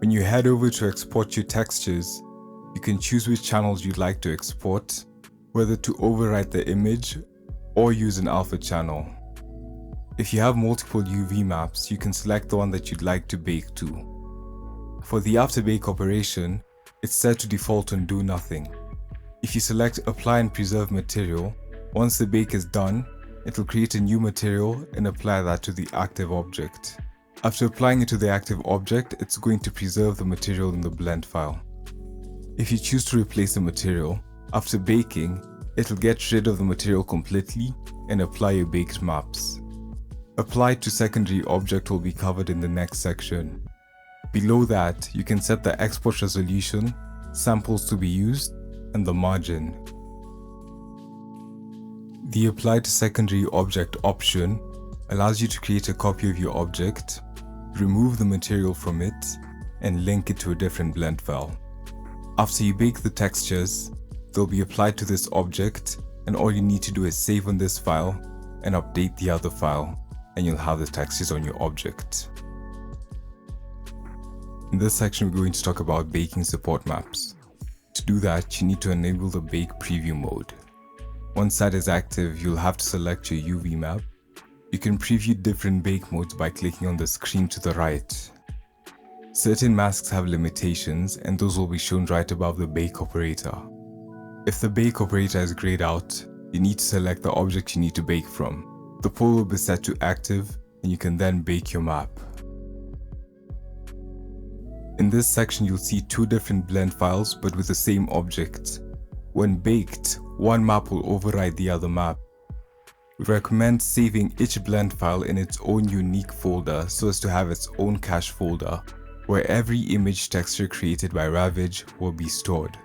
When you head over to export your textures, you can choose which channels you'd like to export, whether to overwrite the image or use an alpha channel. If you have multiple UV maps, you can select the one that you'd like to bake to. For the after bake operation, it's set to default on do nothing. If you select apply and preserve material, once the bake is done, it will create a new material and apply that to the active object. After applying it to the active object, it's going to preserve the material in the blend file. If you choose to replace the material, after baking, it'll get rid of the material completely and apply your baked maps. Apply to secondary object will be covered in the next section. Below that, you can set the export resolution, samples to be used, and the margin. The apply to secondary object option allows you to create a copy of your object, remove the material from it, and link it to a different blend file. After you bake the textures, they'll be applied to this object, and all you need to do is save on this file and update the other file, and you'll have the textures on your object. In this section, we're going to talk about baking support maps. To do that, you need to enable the bake preview mode. Once that is active, you'll have to select your UV map. You can preview different bake modes by clicking on the screen to the right. Certain masks have limitations, and those will be shown right above the bake operator. If the bake operator is grayed out, you need to select the object you need to bake from. The poll will be set to active, and you can then bake your map. In this section, you'll see two different blend files but with the same object. When baked, one map will override the other map. We recommend saving each blend file in its own unique folder so as to have its own cache folder, where every image texture created by Ravage will be stored.